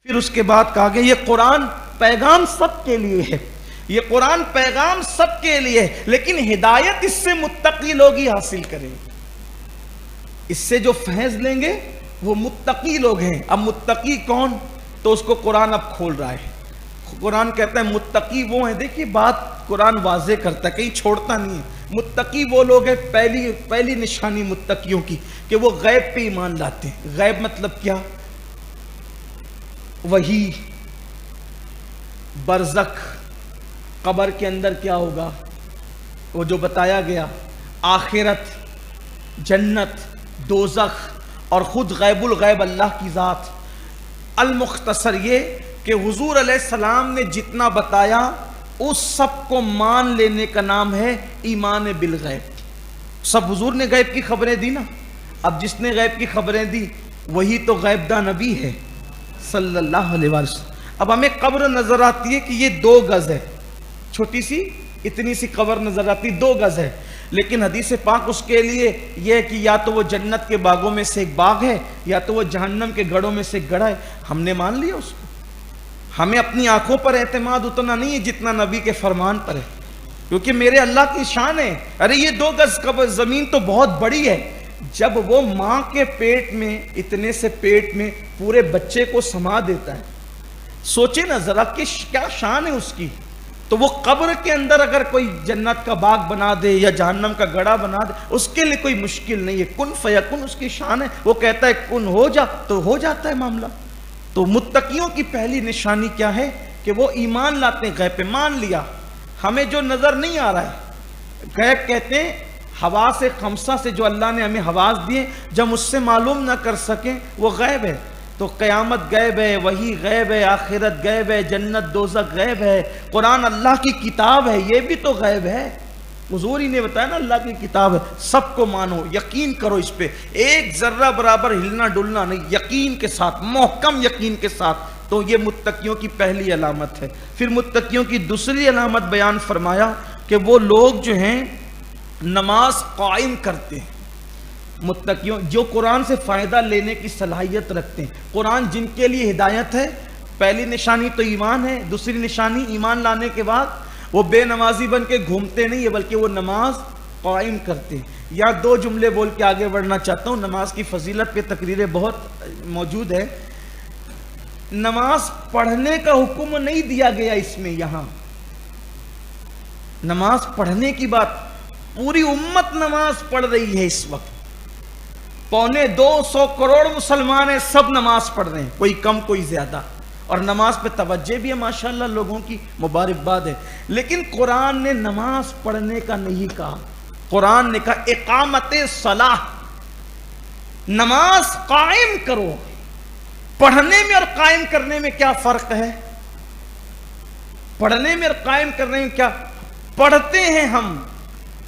پھر اس کے بعد کہا گیا یہ قرآن پیغام سب کے لیے ہے، یہ قرآن پیغام سب کے لیے ہے، لیکن ہدایت اس سے متقی لوگ ہی حاصل کریں گے، اس سے جو فیض لیں گے وہ متقی لوگ ہیں۔ اب متقی کون؟ تو اس کو قرآن اب کھول رہا ہے۔ قرآن کہتا ہے متقی وہ ہیں، دیکھیے بات قرآن واضح کرتا ہے، کہیں چھوڑتا نہیں ہے۔ متقی وہ لوگ ہیں، پہلی نشانی متقیوں کی کہ وہ غیب پہ ایمان لاتے ہیں۔ غیب مطلب کیا؟ وحی، برزخ، قبر کے اندر کیا ہوگا وہ جو بتایا گیا، آخرت، جنت، دوزخ، اور خود غیب الغیب اللہ کی ذات۔ المختصر یہ کہ حضور علیہ السلام نے جتنا بتایا اس سب کو مان لینے کا نام ہے ایمان بالغیب۔ سب حضور نے غیب کی خبریں دی نا، اب جس نے غیب کی خبریں دی وہی تو غیب داں نبی ہے صلی اللہ علیہ وسلم۔ اب ہمیں قبر نظر آتی ہے کہ یہ 2 گز ہے، چھوٹی سی اتنی سی قبر نظر آتی، 2 گز ہے، لیکن حدیث پاک اس کے لیے یہ ہے کہ یا تو وہ جنت کے باغوں میں سے ایک باغ ہے یا تو وہ جہنم کے گڑھوں میں سے ایک گڑھا ہے۔ ہم نے مان لیا اس کو، ہمیں اپنی آنکھوں پر اعتماد اتنا نہیں ہے جتنا نبی کے فرمان پر ہے، کیونکہ میرے اللہ کی شان ہے۔ ارے یہ 2 گز قبر زمین تو بہت بڑی ہے، جب وہ ماں کے پیٹ میں اتنے سے پیٹ میں پورے بچے کو سما دیتا ہے، سوچے نا ذرا کہ کیا شان ہے اس کی۔ تو وہ قبر کے اندر اگر کوئی جنت کا باغ بنا دے یا جہنم کا گڑھا بنا دے اس کے لیے کوئی مشکل نہیں ہے، کن فیکن اس کی شان ہے، وہ کہتا ہے کن ہو جا تو ہو جاتا ہے معاملہ۔ تو متقیوں کی پہلی نشانی کیا ہے کہ وہ ایمان لاتے ہیں، غیب پہ مان لیا۔ ہمیں جو نظر نہیں آ رہا ہے، غیب کہتے ہیں حواس خمسہ سے جو اللہ نے ہمیں حواس دیے، جب اس سے معلوم نہ کر سکیں وہ غیب ہے۔ تو قیامت غیب ہے، وحی غیب ہے، آخرت غیب ہے، جنت دوزخ غیب ہے، قرآن اللہ کی کتاب ہے یہ بھی تو غیب ہے۔ حضور ہی نے بتایا نا اللہ کی کتاب ہے، سب کو مانو، یقین کرو اس پہ، ایک ذرہ برابر ہلنا ڈلنا نہیں، یقین کے ساتھ، محکم یقین کے ساتھ۔ تو یہ متقیوں کی پہلی علامت ہے۔ پھر متقیوں کی دوسری علامت بیان فرمایا کہ وہ لوگ جو ہیں نماز قائم کرتے ہیں۔ متقیوں جو قرآن سے فائدہ لینے کی صلاحیت رکھتے ہیں، قرآن جن کے لیے ہدایت ہے، پہلی نشانی تو ایمان ہے، دوسری نشانی ایمان لانے کے بعد وہ بے نمازی بن کے گھومتے نہیں ہے بلکہ وہ نماز قائم کرتے ہیں۔ یا 2 جملے بول کے آگے بڑھنا چاہتا ہوں، نماز کی فضیلت پہ تقریریں بہت موجود ہے۔ نماز پڑھنے کا حکم نہیں دیا گیا اس میں، یہاں نماز پڑھنے کی بات، پوری امت نماز پڑھ رہی ہے اس وقت، 250 کروڑ مسلمان ہیں، سب نماز پڑھ رہے ہیں، کوئی کم کوئی زیادہ، اور نماز پہ توجہ بھی ہے ماشاءاللہ لوگوں کی، مبارکباد ہے۔ لیکن قرآن نے نماز پڑھنے کا نہیں کہا، قرآن نے کہا اقامت صلاح، نماز قائم کرو۔ پڑھنے میں اور قائم کرنے میں کیا فرق ہے؟ پڑھنے میں اور قائم کرنے میں کیا؟ پڑھتے ہیں ہم،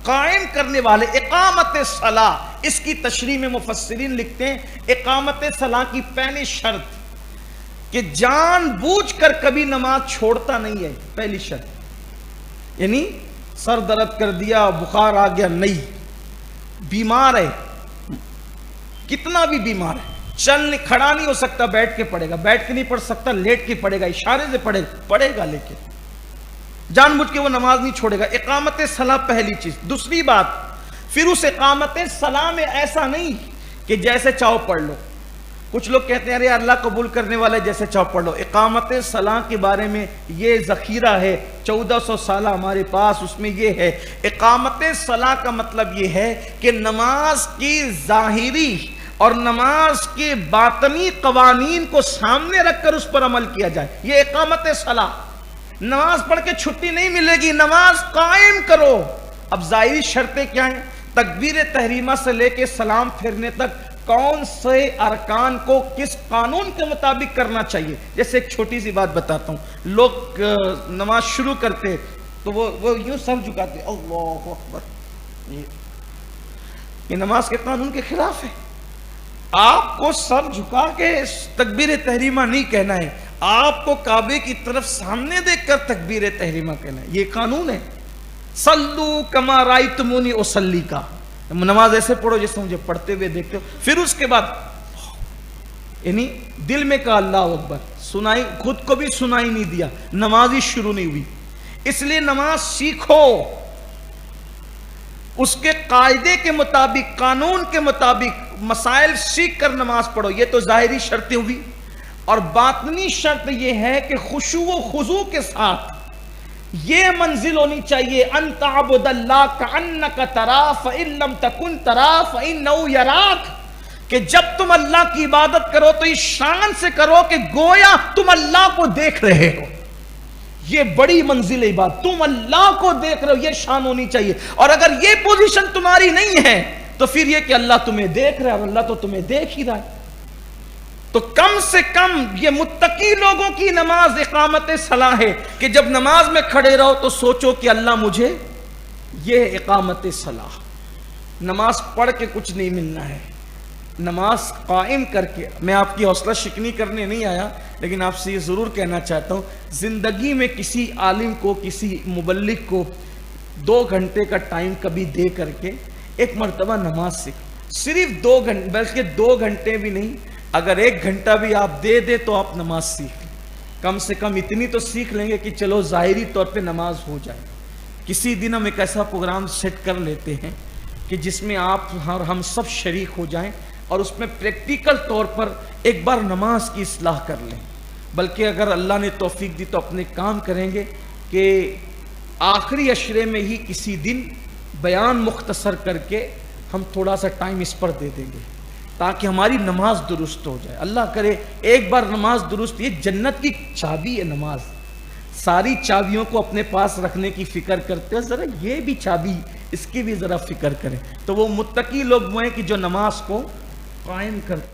قائم کرنے والے، اقامت صلاح، اس کی تشریح میں مفسرین لکھتے ہیں اقامت صلاح کی پہلی شرط کہ جان بوجھ کر کبھی نماز چھوڑتا نہیں ہے، پہلی شرط، یعنی سر درد کر دیا، بخار آ گیا، نہیں، بیمار ہے، کتنا بھی بیمار ہے، کھڑا نہیں ہو سکتا، بیٹھ کے پڑھے گا، بیٹھ کے نہیں پڑھ سکتا، لیٹ کے پڑھے گا، اشارے سے پڑھے گا، لیکن جان بوجھ کے وہ نماز نہیں چھوڑے گا۔ اقامت صلاح پہلی چیز۔ دوسری بات، پھر اس اقامت صلاح میں ایسا نہیں کہ جیسے چاہو پڑھ لو۔ کچھ لوگ کہتے ہیں ارے اللہ قبول کرنے والے جیسے چاہو پڑھ لو۔ اقامت صلاح کے بارے میں یہ ذخیرہ ہے 1400 سالہ ہمارے پاس، اس میں یہ ہے اقامت صلاح کا مطلب یہ ہے کہ نماز کی ظاہری اور نماز کے باطنی قوانین کو سامنے رکھ کر اس پر عمل کیا جائے، یہ اقامت صلاح۔ نماز پڑھ کے چھٹی نہیں ملے گی، نماز قائم کرو۔ اب ظاہری شرطیں کیا ہیں؟ تکبیر تحریمہ سے لے کے سلام پھیرنے تک کون سے ارکان کو کس قانون کے مطابق کرنا چاہیے۔ جیسے ایک چھوٹی سی بات بتاتا ہوں، لوگ نماز شروع کرتے تو وہ یوں سر جھکاتے، اللہ اکبر، یہ نماز کے قانون کے خلاف ہے۔ آپ کو سر جھکا کے تکبیر تحریمہ نہیں کہنا ہے، آپ کو کعبے کی طرف سامنے دیکھ کر تکبیر تحریمہ کہنا ہے، یہ قانون ہے۔ صلو کما رأیتمونی اصلی کا، نماز ایسے پڑھو جیسے مجھے پڑھتے ہوئے دیکھتے ہو۔ پھر اس کے بعد یعنی دل میں کہا اللہ اکبر، سنائی خود کو بھی سنائی نہیں دیا، نماز ہی شروع نہیں ہوئی۔ اس لیے نماز سیکھو، اس کے قاعدے کے مطابق، قانون کے مطابق مسائل سیکھ کر نماز پڑھو۔ یہ تو ظاہری شرطیں ہوئی، اور باطنی شرط یہ ہے کہ خشوع و خضوع کے ساتھ یہ منزل ہونی چاہیے، ان تعبد اللہ کأنک تراہ فإن لم تکن تراہ فإنہ یراک، کہ جب تم اللہ کی عبادت کرو تو اس شان سے کرو کہ گویا تم اللہ کو دیکھ رہے ہو۔ یہ بڑی منزل ہے عبادت، تم اللہ کو دیکھ رہے ہو، یہ شان ہونی چاہیے۔ اور اگر یہ پوزیشن تمہاری نہیں ہے تو پھر یہ کہ اللہ تمہیں دیکھ رہا ہے، اور اللہ تو تمہیں دیکھ ہی رہا ہے۔ تو کم سے کم یہ متقی لوگوں کی نماز اقامت صلاح ہے کہ جب نماز میں کھڑے رہو تو سوچو کہ اللہ مجھے، یہ اقامت صلاح۔ نماز پڑھ کے کچھ نہیں ملنا ہے، نماز قائم کر کے۔ میں آپ کی حوصلہ شکنی کرنے نہیں آیا، لیکن آپ سے یہ ضرور کہنا چاہتا ہوں، زندگی میں کسی عالم کو، کسی مبلغ کو 2 گھنٹے کا ٹائم کبھی دے کر کے ایک مرتبہ نماز سیکھ، صرف 2 گھنٹے، بلکہ 2 گھنٹے بھی نہیں، اگر 1 گھنٹہ بھی آپ دے دے تو آپ نماز سیکھ لیں، کم سے کم اتنی تو سیکھ لیں گے کہ چلو ظاہری طور پہ نماز ہو جائے۔ کسی دن ہم ایک ایسا پروگرام سیٹ کر لیتے ہیں کہ جس میں آپ اور ہم سب شریک ہو جائیں، اور اس میں پریکٹیکل طور پر ایک بار نماز کی اصلاح کر لیں۔ بلکہ اگر اللہ نے توفیق دی تو اپنے کام کریں گے کہ آخری عشرے میں ہی کسی دن بیان مختصر کر کے ہم تھوڑا سا ٹائم اس پر دے دیں گے تاکہ ہماری نماز درست ہو جائے۔ اللہ کرے ایک بار نماز درست، یہ جنت کی چابی ہے نماز۔ ساری چابیوں کو اپنے پاس رکھنے کی فکر کرتے ہیں، ذرا یہ بھی چابی، اس کی بھی ذرا فکر کریں۔ تو وہ متقی لوگ وہ ہیں کہ جو نماز کو قائم کرتے